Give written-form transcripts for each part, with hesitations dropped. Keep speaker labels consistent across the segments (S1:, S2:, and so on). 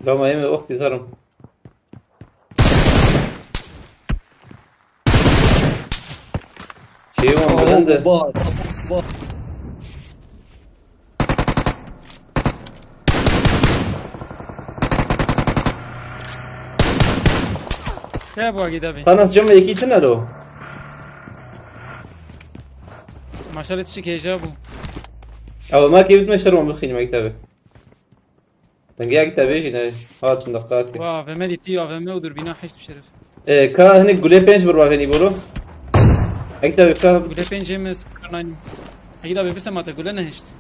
S1: Gama yeme vakti tarım. Şeyim on bilen de.
S2: Baba.
S3: يا ابو اكيد ابي
S1: خلاص جمع يكيتنا له.
S3: ما شريت شيك جابو
S1: أو ما كيف بتمشي من بخيني ما كتابه. تنجي كتابه هنا هات دقات.
S3: وا فمالي تي افم ودور بينا حيش بشرف
S1: كا هني قولي بينش برواغني بولو. كتابه كا.
S3: قول بين جيمس ناين اكيد ابي بس ما تقول لنا هشت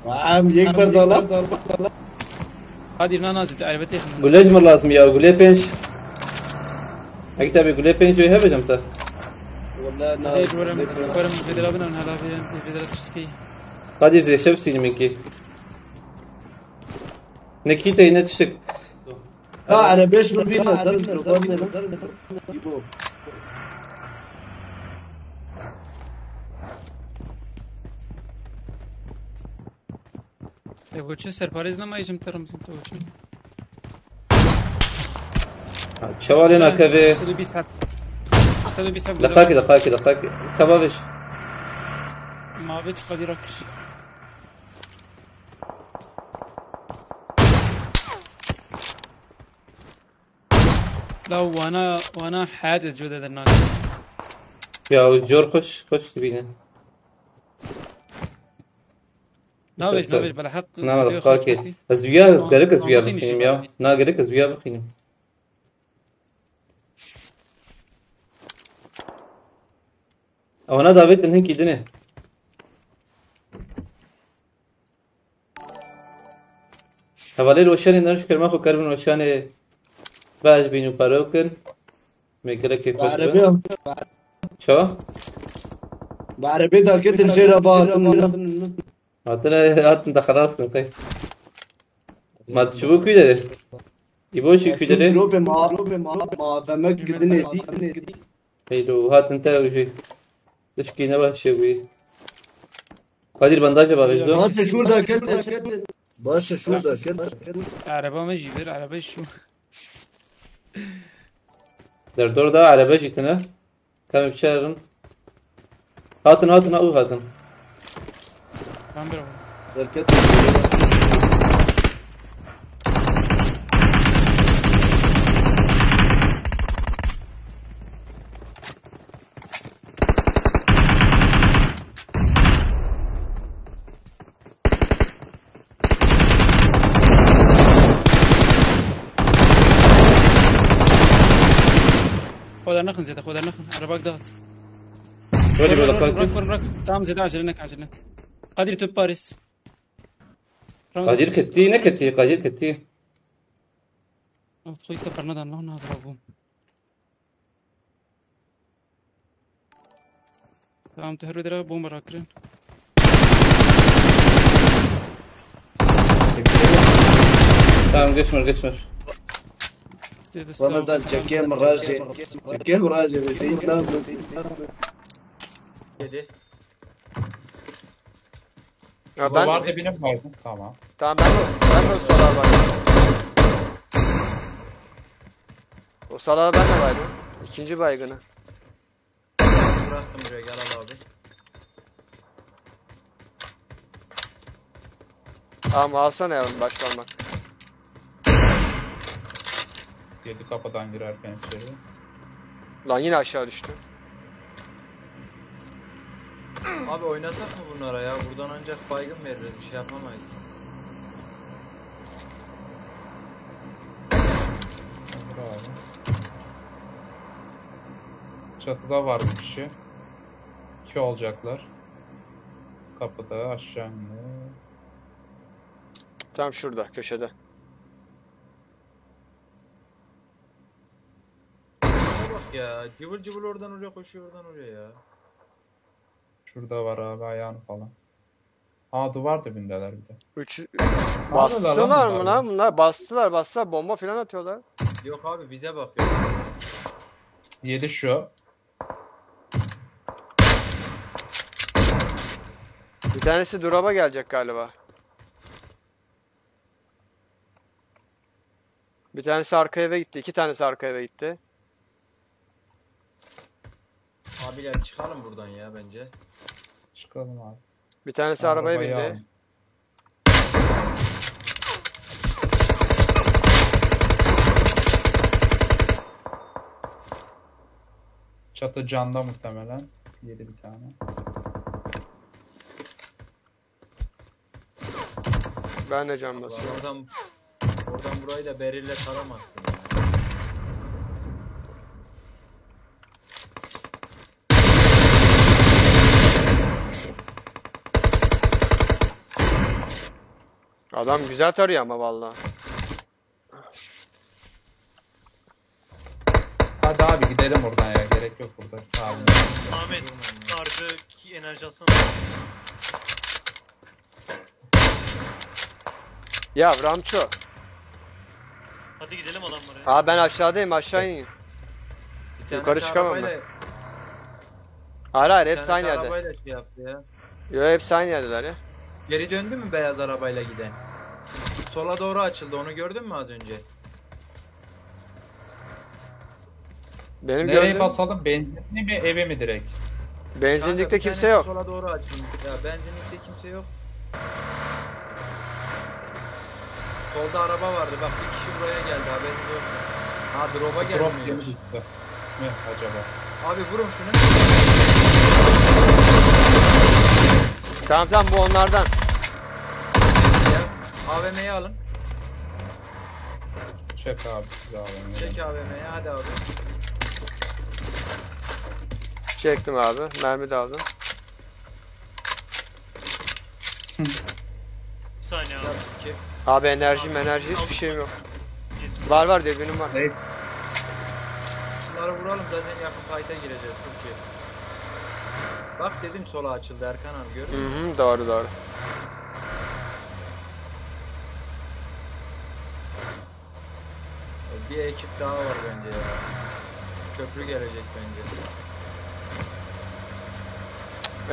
S2: عم يكبر ضلال.
S3: هذه بنا نازل تعرف تيخ
S1: قولي جمر لازم يا قولي بينش. كتابه قولي بينش ويها بجمته.
S2: والله انا
S3: ورم في درابنا من هلا في درات تشتكي
S1: قادر زي شبسي منكي. نكيته هنا تشتك.
S2: انا بيش بينا صرت قبل يبو
S3: يقول شو سربرايز ما يجم ترى مزم تو
S1: شوالنا كذا.
S3: 120
S1: دقائق كبابش.
S3: ما بيت قديرك لا وانا حادث جودة الناس
S1: يا الجور خش تبينا.
S3: ناويش بلا حق
S1: نعم دقائق. أزبيا قالك أزبيا بخيني يا. نا قالك أزبيا بخيني. أو أنا دعوت إنهن كيدنه. هوالي الوشاني نرش كلمة خو كربن وشاني باش بينو باروكن ميقرا كيف
S2: بعربي
S1: خشبن شو؟
S2: بعربي ده كنت نشير باطن
S1: هاتن خلاص كن قيف ما تشوفوا كيدره يبوشي كيدره
S2: جروب ما فمك قدني دي
S1: هيلو هات انت وجي تشكي نبه شوي قادر بنداجة باغجدو
S2: باشا شو ده كنت باشا شو ده كنت
S3: عربة ما جيبر عربة شو
S1: در دور دا عربة جيتنا كم بشارن هاتن او هاتن
S3: كام برو
S2: كنت
S3: خذ النخن زيد خذ النخن عرباك ضغط
S1: ولي بلقاتي
S3: رك تمام زيد عجلنك قادر تو باريس
S1: قادر كتي نكتي قادر كتي
S3: خوي تبرنا ده الله نازل ابوم تمام تهرو درا بوم راكرين
S1: تمام قشمر
S2: رمضان çekeyim راجع çekeyim راجع بشيء نام
S4: Yedi.
S5: Ya
S4: Ben...
S5: ben
S4: Var benim vardım. Tamam.
S5: tamam ben de solar var. O salada ben de vardım. İkinci baygını.
S4: Bıraktım buraya gel al abi.
S5: Tamam alsana yavrum baş parmak.
S4: Girdi kapıdan girerken içeri.
S5: Lan yine aşağı düştü.
S4: Abi oynasak mı bunlara ya? Buradan ancak baygın veririz. Bir şey yapamayız. Bravo. Çatıda var bir kişi. 2 olacaklar. Kapıda aşağı iniyor.
S5: Tam şurada köşede.
S4: Şuna bak ya. Cıvıl cıvıl oradan oraya koşuyor oradan oraya ya. Şurada var abi ayağını falan. Aa duvar dibindeler bir de.
S5: Bastılar mı lan bunlar? Bastılar. Bomba falan atıyorlar.
S4: Yok abi bize bakıyor. 7 şu.
S5: Bir tanesi drop'a gelecek galiba. Bir tanesi arka eve gitti. 2 tanesi arka eve gitti.
S2: Abiler çıkalım buradan ya bence.
S4: Çıkalım abi.
S5: Bir tanesi arabaya
S4: Arabayı
S5: bindi.
S4: alın. Çatı canda muhtemelen. Yedi bir tane.
S5: Ben de can
S2: Ulan
S5: basıyorum.
S2: oradan burayı da berille taramazsın ya.
S5: Adam güzel tarıyor ama vallahi.
S4: Hadi abi gidelim oradan ya. Gerek yok burada. Abi.
S6: Ahmet, arkadaki enerji alsana.
S5: Ya Ramço.
S6: Hadi gidelim adamlara.
S5: Ha ben aşağıdayım, aşağı ineyim.
S2: Bir tanesi
S5: Yukarı çıkamam ben.
S2: arabayla-
S5: Hayır hayır
S2: bir
S5: hepsi
S2: tanesi
S5: aynı yerde.
S2: arabayla şey yaptı ya.
S5: Yo hepsi aynı yerdeler ya.
S2: Geri döndü mü beyaz arabayla giden? Sola doğru açıldı, onu gördün mü az önce?
S5: Benim
S4: Nereye
S5: gördüğüm
S4: basalım? Benzinli mi eve mi direkt?
S5: benzinlikte
S2: Kanka, bir
S5: kimse
S2: tanesi
S5: yok.
S2: Sola doğru açıldı. Ya benzinlikte kimse yok. Solda araba vardı, bak bir kişi buraya geldi, haberiniz yok. Ha drop'a
S4: Drop yeni
S2: gelmiyor.
S4: gitti. Mi acaba?
S2: Abi vurun şunu.
S5: Tamam tamam bu onlardan.
S2: Ya, AVM'yi alın.
S4: Çek abi siz abi.
S2: Çek AVM'yi, hadi abi.
S5: Çektim abi. Mermi de aldım.
S6: Bir saniye abi.
S2: Yap iki.
S5: Abi enerji hiçbir şeyim yok.
S6: Kesin.
S5: Var dürbünüm var.
S4: Evet.
S2: Bunları vuralım, zaten yakın fight'a gireceğiz Türkiye. Bak dedim sola açıldı Erkan abi, görüyor musun?
S5: Hı doğru doğru.
S2: Bir ekip daha var bence ya. Köprü gelecek bence.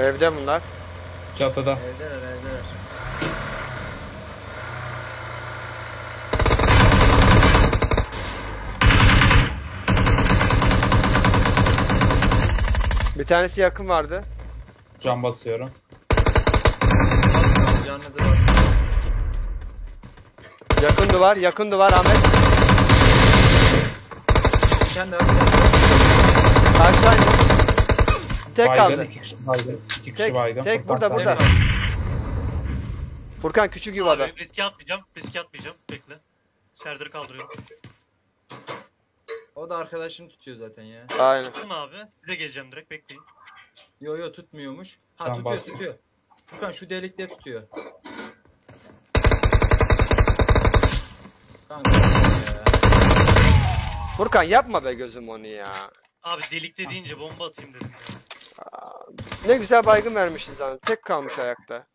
S5: Evde bunlar.
S4: Çatıda.
S2: Evdeler.
S5: Bir tanesi yakın vardı.
S4: Cam basıyorum.
S2: Canlıdır var.
S5: Yakın duvar Ahmet.
S2: Bir tane daha.
S5: Karşıdan. Tek
S4: Baygın,
S5: kaldı.
S4: 2 kişi baygın. 2 kişi baygın.
S5: Tek burada,
S4: Furkan
S5: burada.
S4: sen-
S5: Furkan küçük yuvada.
S6: Abi riske atmayacağım. Bekle. Serdar'ı kaldırıyorum.
S2: O da arkadaşını tutuyor zaten ya.
S5: Aynen.
S6: Tutun abi. Size geleceğim direkt, bekleyin.
S2: Yo tutmuyormuş. Ha
S4: Sen
S2: tutuyor
S4: bas.
S2: tutuyor. Furkan şu delikte tutuyor. Kanka ya.
S5: Furkan yapma be gözüm onu ya.
S6: Abi delikte deyince bomba atayım dedim ya.
S5: Ne güzel baygın vermişiz lan. Tek kalmış ayakta.